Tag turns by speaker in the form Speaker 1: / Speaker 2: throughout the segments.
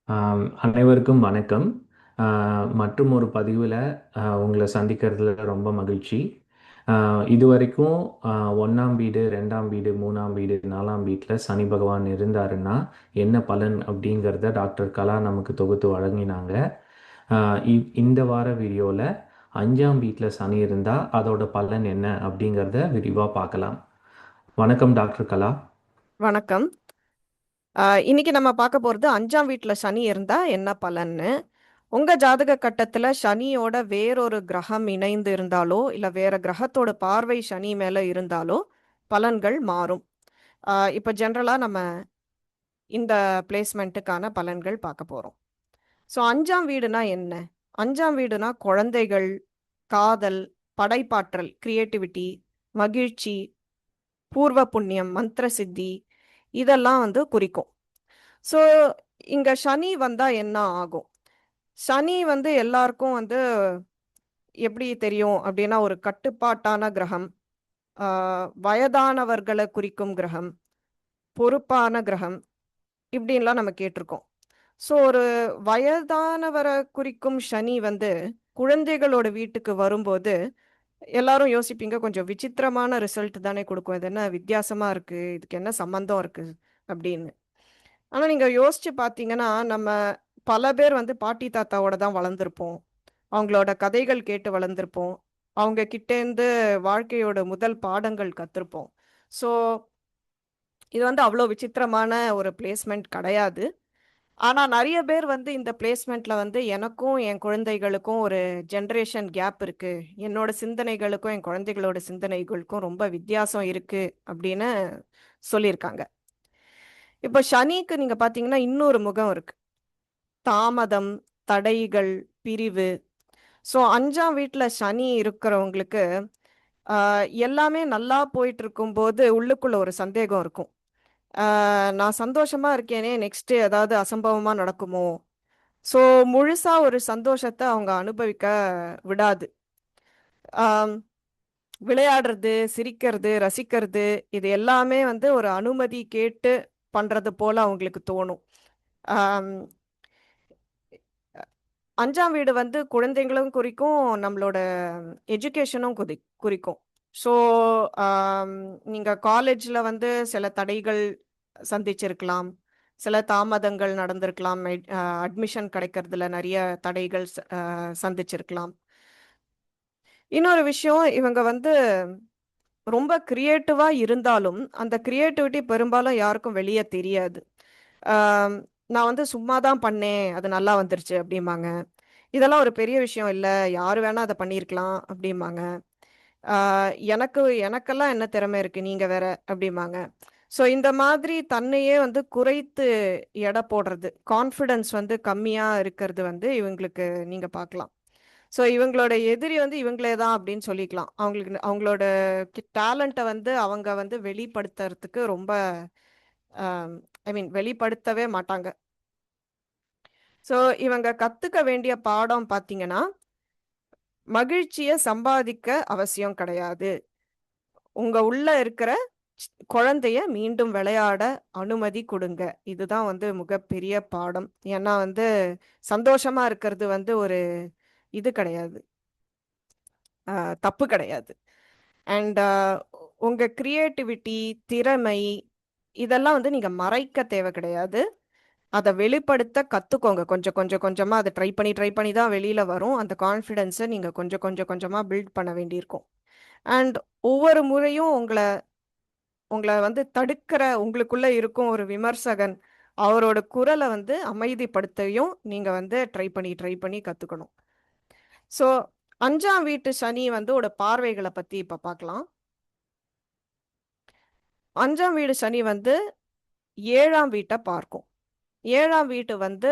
Speaker 1: அனைவருக்கும் வணக்கம். மற்றும் ஒரு பதிவில் உங்களை சந்திக்கிறதுல ரொம்ப மகிழ்ச்சி. இதுவரைக்கும் 1ஆம் வீடு, 2ஆம் வீடு, 3ஆம் வீடு, 4ஆம் வீட்டில் சனி பகவான் இருந்தாருன்னா என்ன பலன் அப்படிங்கிறத டாக்டர் கலா நமக்கு தொகுத்து வழங்கினாங்க. இந்த வார வீடியோவில் 5ஆம் வீட்டில் சனி இருந்தால் அதோட பலன் என்ன அப்படிங்கிறத விரிவாக பார்க்கலாம். வணக்கம் டாக்டர் கலா.
Speaker 2: வணக்கம். இன்னைக்கு நம்ம பார்க்க போறது 5ஆம் வீட்டுல சனி இருந்தா என்ன பலன்னு. உங்க ஜாதக கட்டத்துல சனியோட வேறொரு கிரகம் இணைந்து இருந்தாலோ இல்ல வேற கிரகத்தோட பார்வை சனி மேல இருந்தாலோ பலன்கள் மாறும். இப்ப ஜென்ரலா நம்ம இந்த பிளேஸ்மெண்ட்டுக்கான பலன்கள் பார்க்க போறோம். ஸோ 5ஆம் வீடுனா என்ன? 5ஆம் வீடுனா குழந்தைகள், காதல், படைப்பாற்றல், கிரியேட்டிவிட்டி, மகிழ்ச்சி, பூர்வ புண்ணியம், மந்திர சித்தி இதெல்லாம் குறிக்கும். ஸோ இங்க சனி வந்தா என்ன ஆகும்? சனி எல்லாருக்கும் எப்படி தெரியும் அப்படின்னா, ஒரு கட்டுப்பாட்டான கிரகம், வயதானவர்களை குறிக்கும் கிரகம், பொறுப்பான கிரகம், இப்படின்லாம் நம்ம கேட்டிருக்கோம். ஸோ ஒரு வயதானவரை குறிக்கும் சனி குழந்தைகளோட வீட்டுக்கு வரும்போது எல்லாரும் யோசிப்பீங்க, கொஞ்சம் விசித்திரமான ரிசல்ட் தானே கொடுக்கும், இது என்ன வித்தியாசமா இருக்கு, இதுக்கு என்ன சம்பந்தம் இருக்கு அப்படின்னு. ஆனா நீங்க யோசிச்சு பார்த்தீங்கன்னா, நம்ம பல பேர் பாட்டி தாத்தாவோட தான் வளர்ந்துருப்போம். அவங்களோட கதைகள் கேட்டு வளர்ந்துருப்போம். அவங்க கிட்டேருந்து வாழ்க்கையோட முதல் பாடங்கள் கத்திருப்போம். ஸோ இது அவ்வளோ விசித்திரமான ஒரு பிளேஸ்மெண்ட் கிடையாது. ஆனா நெறைய பேர் இந்த பிளேஸ்மெண்ட்ல எனக்கும் என் குழந்தைகளுக்கும் ஒரு ஜெனரேஷன் கேப் இருக்கு. என்னோட சிந்தனைகளுக்கும் என் குழந்தைகளோட சிந்தனைகளுக்கும் ரொம்ப வித்தியாசம் இருக்கு அப்படின்னு சொல்லியிருக்காங்க. இப்போ சனிக்கு நீங்க பார்த்தீங்கன்னா இன்னொரு முகம் இருக்கு. தாமதம், தடைகள், பிரிவு. ஸோ 5ஆம் வீட்ல சனி இருக்கிறவங்களுக்கு எல்லாமே நல்லா போயிட்டு இருக்கும்போது உள்ளுக்குள்ள ஒரு சந்தேகம் இருக்கும். நான் சந்தோஷமா இருக்கேனே, நெக்ஸ்ட் ஏதாவது அசம்பவமா நடக்குமோ? ஸோ முழுசா ஒரு சந்தோஷத்த அவங்க அனுபவிக்க விடாது. ஆம், விளையாடுறது, சிரிக்கிறது, ரசிக்கிறது இது எல்லாமே ஒரு அனுமதி கேட்டு பண்றது போல அவங்களுக்கு தோணும். ஆம், 5ஆம் வீடு குழந்தைங்களும் குறிக்கும், நம்மளோட எஜுகேஷனும் குறிக்கும். ஸோ நீங்க காலேஜ்ல சில தடைகள் சந்திச்சிருக்கலாம். சில தாமதங்கள் நடந்திருக்கலாம். அட்மிஷன் கிடைக்கிறதுல நிறைய தடைகள் சந்திச்சிருக்கலாம். இன்னொரு விஷயம், இவங்க ரொம்ப கிரியேட்டிவா இருந்தாலும் அந்த கிரியேட்டிவிட்டி பெரும்பாலும் யாருக்கும் வெளியே தெரியாது. ஆம், நான் சும்மா தான் பண்ணேன், அது நல்லா வந்துருச்சு அப்படிம்பாங்க. இதெல்லாம் ஒரு பெரிய விஷயம் இல்ல, யாரு வேணா அத பண்ணியிருக்கலாம் அப்படிம்பாங்க. எனக்கெல்லாம் என்ன திறமை இருக்கு, நீங்க வேற அப்படிம்பாங்க. ஸோ இந்த மாதிரி தன்னையே குறைத்து எடை போடுறது, கான்ஃபிடன்ஸ் கம்மியா இருக்கிறது இவங்களுக்கு நீங்க பார்க்கலாம். ஸோ இவங்களோட எதிரி இவங்களே தான் அப்படின்னு சொல்லிக்கலாம். அவங்களோட டேலண்ட்டை அவங்க வெளிப்படுத்துறதுக்கு ரொம்ப ஐ மீன் வெளிப்படுத்தவே மாட்டாங்க. ஸோ இவங்க கத்துக்க வேண்டிய பாடம் பார்த்தீங்கன்னா, மகிழ்ச்சியை சம்பாதிக்க அவசியம் கிடையாது. உங்க உள்ள இருக்கிற குழந்தைய மீண்டும் விளையாட அனுமதி கொடுங்க. இதுதான் மிகப்பெரிய பாடம். ஏன்னா சந்தோஷமா இருக்கிறது ஒரு இது கிடையாது, தப்பு கிடையாது. அண்ட் உங்க கிரியேட்டிவிட்டி, திறமை இதெல்லாம் நீங்க மறைக்க தேவை கிடையாது. அதை வெளிப்படுத்த கத்துக்கோங்க. கொஞ்சம் கொஞ்சம் கொஞ்சமா அதை ட்ரை பண்ணி தான் வெளியில வரும். அந்த கான்ஃபிடென்ஸை நீங்க கொஞ்சம் கொஞ்சம் கொஞ்சமா பில்ட் பண்ண வேண்டியிருக்கும். அண்ட் ஒவ்வொரு முறையும் உங்களை உங்களை தடுக்கிற உங்களுக்குள்ள இருக்கும் ஒரு விமர்சகன், அவரோட குரலை அமைதிப்படுத்தையும் நீங்க ட்ரை பண்ணி கத்துக்கணும். ஸோ 5ஆம் வீட்டு சனி ஒரு பார்வைகளை பத்தி இப்ப பார்க்கலாம். 5ஆம் வீடு சனி 7ஆம் வீட்டை பார்க்கும். 7ஆம் வீட்டு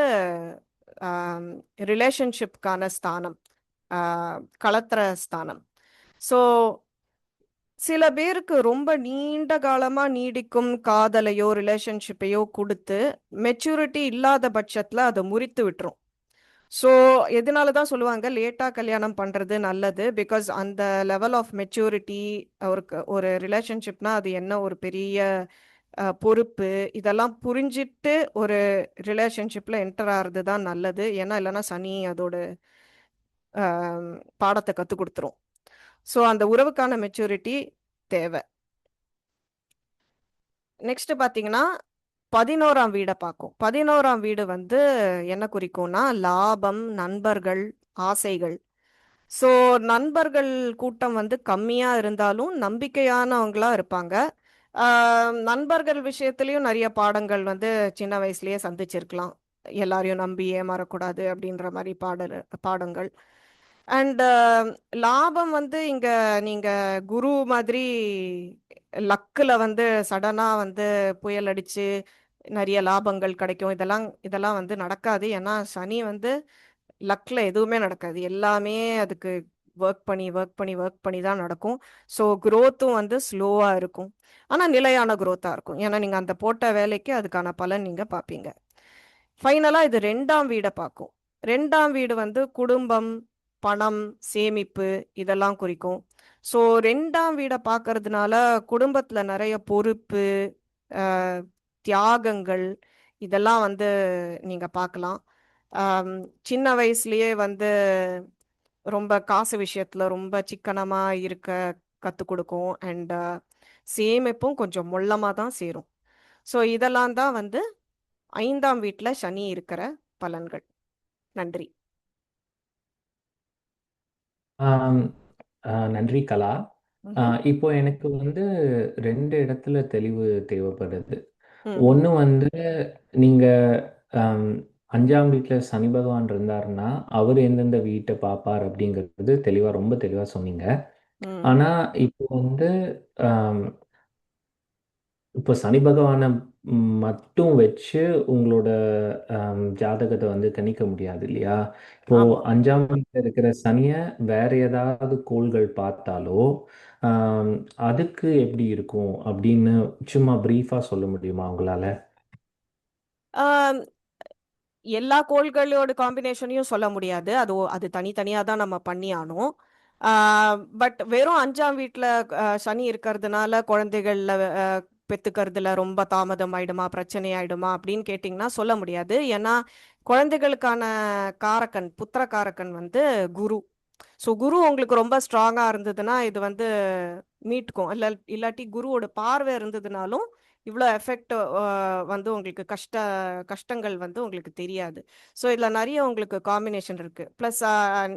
Speaker 2: ரிலேஷன்ஷிப்கான ஸ்தானம், களத்திர ஸ்தானம். ஸோ சில பேருக்கு ரொம்ப நீண்ட காலமா நீடிக்கும் காதலையோ ரிலேஷன்ஷிப்பையோ கொடுத்து மெச்சூரிட்டி இல்லாத பட்சத்துல அதை முறித்து விட்டுரும். ஸோ எதனால தான் சொல்லுவாங்க லேட்டா கல்யாணம் பண்றது நல்லது. பிகாஸ் அந்த லெவல் ஆஃப் மெச்சூரிட்டி ஒரு ஒரு ரிலேஷன்ஷிப்னா அது என்ன ஒரு பெரிய பொறுப்பு இதெல்லாம் புரிஞ்சிட்டு ஒரு ரிலேஷன்ஷிப்ல என்டர் ஆகிறது தான் நல்லது. ஏன்னா இல்லைன்னா சனி அதோட ஆம், பாடத்தை கற்றுக் கொடுத்துரும். ஸோ அந்த உறவுக்கான மெச்சூரிட்டி தேவை. நெக்ஸ்ட் பார்த்தீங்கன்னா 11ஆம் வீடை பார்க்கும். 11ஆம் வீடு வந்து என்ன குறிக்கும்னா லாபம், நண்பர்கள், ஆசைகள். ஸோ நண்பர்கள் கூட்டம் வந்து கம்மியா இருந்தாலும் நம்பிக்கையானவங்களா இருப்பாங்க. நண்பர்கள் விஷயத்துலயும் நிறைய பாடங்கள் வந்து சின்ன வயசுலயே சந்திச்சிருக்கலாம். எல்லாரையும் நம்பி ஏமாறக்கூடாது அப்படின்ற மாதிரி பாடங்கள். அண்ட் லாபம் வந்து இங்க நீங்க குரு மாதிரி லக்குல வந்து சடனா வந்து புயல் அடிச்சு நிறைய லாபங்கள் கிடைக்கும், இதெல்லாம் இதெல்லாம் வந்து நடக்காது. ஏன்னா சனி வந்து லக்ல எதுவுமே நடக்காது. எல்லாமே அதுக்கு ஒர்க் பண்ணி தான் நடக்கும். ஸோ growth-உம் வந்து ஸ்லோவா இருக்கும். ஆனா நிலையான growth-ஆ இருக்கும். ஏன்னா நீங்க அந்த போட்ட வேலைக்கு அதுக்கான பலன் நீங்க பார்ப்பீங்க. ஃபைனலா இது 2ஆம் வீடை பார்க்கும். 2ஆம் வீடு வந்து குடும்பம், பணம், சேமிப்பு இதெல்லாம் குறிக்கும். ஸோ 2ஆம் வீடை பார்க்கறதுனால குடும்பத்துல நிறைய பொறுப்பு, அஹ், தியாகங்கள் இதெல்லாம் வந்து நீங்க பார்க்கலாம். ஆம், சின்ன வயசுலயே வந்து ரொம்ப காசு விஷயத்துல ரொம்ப சிக்கனமா இருக்க கத்து கொடுக்கும். அண்ட் சேமிப்பும் கொஞ்சம் மொள்ளமா தான் சேரும். ஸோ இதெல்லாம் தான் வந்து 5ஆம் வீட்ல சனி இருக்கிற பலன்கள். நன்றி.
Speaker 1: ஆம், நன்றி கலா.
Speaker 2: ம்ஹும்.
Speaker 1: இப்போ எனக்கு வந்து ரெண்டு இடத்துல தெளிவு தேவைப்படுது.
Speaker 2: ம்.
Speaker 1: ஒன்று வந்து நீங்க ஆம், அஞ்சாம் வீட்டில் சனி பகவான் இருந்தாருன்னா அவர் எந்தெந்த வீட்டை பார்ப்பார் அப்படிங்கிறது தெளிவாக ரொம்ப தெளிவாக சொன்னீங்க.
Speaker 2: ம்.
Speaker 1: ஆனால் இப்போ வந்து இப்போ சனி பகவானை மட்டும் வச்சு உங்களோட ஜாதகத்தை வந்து கணிக்க முடியாது இல்லையா? இப்போ
Speaker 2: ஆமா.
Speaker 1: அஞ்சாம் வீட்டில் இருக்கிற சனியை வேற ஏதாவது கோள்கள் பார்த்தாலோ ஆம், அதுக்கு எப்படி இருக்கும் அப்படின்னு சும்மா பிரீஃபா சொல்ல முடியுமா உங்களால?
Speaker 2: ஆம், எல்லா கோள்களோட காம்பினேஷனையும் சொல்ல முடியாது. அது தனித்தனியா தான் நம்ம பண்ணி ஆகணும். பட் வெறும் 5ஆம் வீட்ல சனி இருக்கிறதுனால குழந்தைகள்ல பெத்துக்கிறதுல ரொம்ப தாமதம் ஆயிடுமா, பிரச்சனை ஆயிடுமா அப்படின்னு கேட்டிங்கன்னா சொல்ல முடியாது. ஏன்னா குழந்தைகளுக்கான காரகன், புத்திர காரகன் வந்து குரு. ஸோ குரு உங்களுக்கு ரொம்ப ஸ்ட்ராங்கா இருந்ததுன்னா இது வந்து மீட்கும். இல்லாட்டி குருவோட பார்வை இருந்ததுனாலும் இவ்வளோ எஃபெக்ட் வந்து உங்களுக்கு கஷ்டங்கள் வந்து உங்களுக்கு தெரியாது. ஸோ இதில் நிறைய உங்களுக்கு காம்பினேஷன் இருக்கு. ப்ளஸ்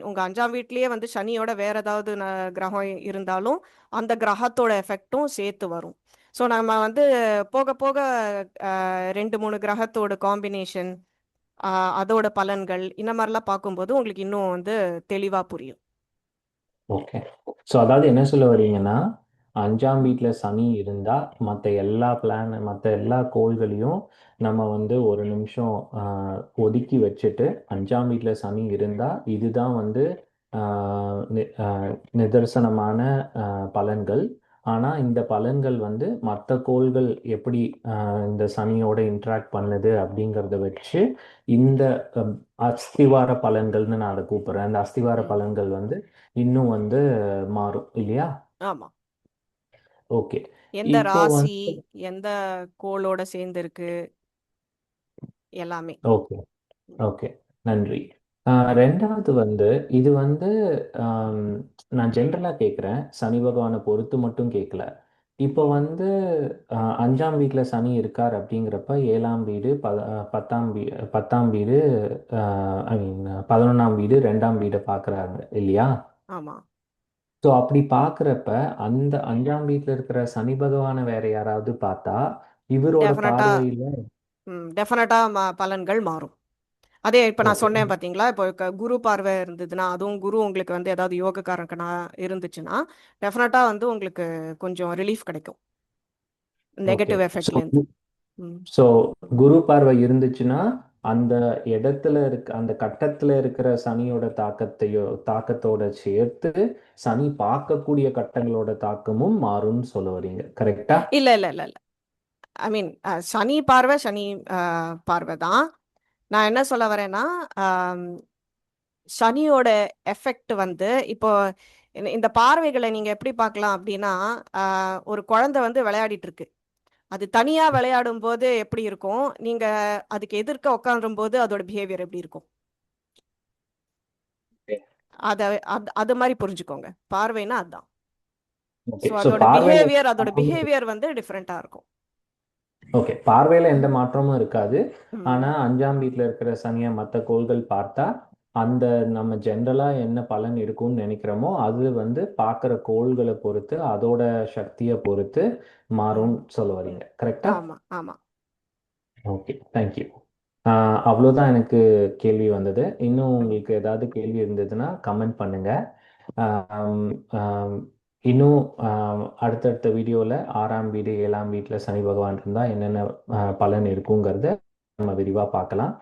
Speaker 2: உங்க 5ஆம் வீட்லயே வந்து சனியோட வேற ஏதாவது கிரகம் இருந்தாலும் அந்த கிரகத்தோட எஃபெக்டும் சேர்த்து வரும். ஸோ நம்ம வந்து போக போக 2 3 கிரகத்தோட காம்பினேஷன், அதோட பலன்கள் இந்த மாதிரிலாம் பார்க்கும்போது உங்களுக்கு இன்னும் வந்து தெளிவா புரியும்.
Speaker 1: ஓகே. ஸோ அதாவது என்ன சொல்ல வர்றீங்கன்னா அஞ்சாம் வீட்டில் சனி இருந்தால் மற்ற எல்லா கோள்களையும் நம்ம வந்து ஒரு நிமிஷம் ஒதுக்கி வச்சுட்டு அஞ்சாம் வீட்டில் சனி இருந்தால் இதுதான் வந்து நிதர்சனமான பலன்கள். ஆனால் இந்த பலன்கள் வந்து மற்ற கோள்கள் எப்படி இந்த சனியோட இன்ட்ராக்ட் பண்ணுது அப்படிங்கிறத வச்சு இந்த அஹ், அஸ்திவார பலன்கள்னு நான் அதை கூப்பிடுறேன். அந்த அஸ்திவார
Speaker 2: ம்.
Speaker 1: பலன்கள் வந்து இன்னும் வந்து மாறும் இல்லையா?
Speaker 2: ஆமா.
Speaker 1: ஓகே.
Speaker 2: எந்த
Speaker 1: இப்போ
Speaker 2: ராசி,
Speaker 1: வந்து
Speaker 2: எந்த கோளோட சேர்ந்து இருக்கு, எல்லாமே.
Speaker 1: ஓகே. ஓகே. நன்றி. ரெண்டாவது வந்து இது வந்து ஆம், நான் ஜென்ரலாக கேட்குறேன், சனி பகவானை பொறுத்து மட்டும் கேட்கல. இப்போ வந்து அஞ்சாம் வீட்டில் சனி இருக்கார் அப்படிங்கிறப்ப ஏழாம் வீடு பத்தாம் வீடு ஐ மீன் 11ஆம் வீடு ரெண்டாம் வீடை பார்க்குறாங்க இல்லையா?
Speaker 2: ஆமா.
Speaker 1: ஸோ அப்படி பார்க்குறப்ப அந்த அஞ்சாம் வீட்டில் இருக்கிற சனி பகவானை வேற யாராவது பார்த்தா இவரோட
Speaker 2: டெஃபினட்டா.
Speaker 1: பார்வையில்
Speaker 2: டெஃபினட்டா பலன்கள் மாறும். அதே இப்ப நான்
Speaker 1: ஓகே.
Speaker 2: சொன்னேன் பாத்தீங்களா, இப்போ குரு பார்வை இருந்ததுன்னா, அதுவும் குரு உங்களுக்கு வந்து ஏதாவது யோகக்காரகனா இருந்துச்சுன்னா, டெஃபினட்டா வந்து உங்களுக்கு கொஞ்சம் ரிலீஃப் கிடைக்கும்
Speaker 1: ஓகே.
Speaker 2: நெகட்டிவ்
Speaker 1: ஸோ
Speaker 2: எஃபெக்ட்ல இருந்து. ம்.
Speaker 1: ஸோ குரு பார்வை இருந்துச்சுன்னா அந்த அந்த கட்டத்துல இருக்கிற சனியோட தாக்கத்தோட சேர்த்து சனி பார்க்கக்கூடிய கட்டங்களோட தாக்கமும் மாறும்னு சொல்ல வரீங்க, கரெக்டா?
Speaker 2: இல்ல இல்ல இல்ல இல்ல. ஐ மீன் சனி பார்வை சனி பார்வை தான். நான் என்ன சொல்ல வரேன்னா, ஆம், சனியோட எஃபெக்ட் வந்து இப்போ இந்த பார்வைகளை நீங்க எப்படி பார்க்கலாம் அப்படின்னா, ஒரு குழந்தை வந்து விளையாடிட்டு இருக்கு. அது தனியா விளையாடும் போது எப்படி இருக்கும், நீங்க அதுக்கு எதிர்க்க உட்காரும் போது அதோட பிஹேவியர் எப்படி இருக்கும், அத அது மாதிரி புரிஞ்சுக்கோங்க. பார்வைனா அதுதான்.
Speaker 1: ஓகே.
Speaker 2: ஸோ
Speaker 1: ஸோ
Speaker 2: அதோட
Speaker 1: பார்வையில்
Speaker 2: பிஹேவியர் வந்து டிஃப்ரெண்டா இருக்கும்.
Speaker 1: ஓகே, பார்வையில் எந்த மாற்றமும் இருக்காது.
Speaker 2: ம்.
Speaker 1: ஆனால் 5ஆம் வீட்டில் இருக்கிற சனியை மற்ற கோள்கள் பார்த்தா அந்த நம்ம ஜென்ரலாக என்ன பலன் இருக்கும்னு நினைக்கிறோமோ அது வந்து பார்க்குற கோள்களை பொறுத்து அதோட சக்தியை பொறுத்து மாறும்னு சொல்ல வரீங்க, கரெக்டா?
Speaker 2: ஆமா ஆமா.
Speaker 1: Okay, thank you. அவ்வளோதான் எனக்கு கேள்வி வந்தது. இன்னும்
Speaker 2: ம்.
Speaker 1: உங்களுக்கு ஏதாவது கேள்வி இருந்ததுன்னா கமெண்ட் பண்ணுங்க. ஆம், ஆம், இன்னும் அடுத்தடுத்த வீடியோவில் 6ஆம் வீடு 7ஆம் வீட்டில் சனி பகவான் இருந்தால் என்னென்ன பலன் இருக்குங்கிறத நம்ம விரிவாக பார்க்கலாம்.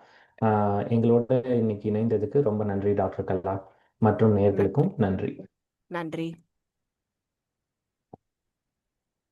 Speaker 1: எங்களோட இன்னைக்கு இணைந்ததுக்கு ரொம்ப நன்றி டாக்டர் கல்லா, மற்றும்
Speaker 2: நன்றி
Speaker 1: நேயர்களுக்கும் நன்றி.
Speaker 2: நன்றி.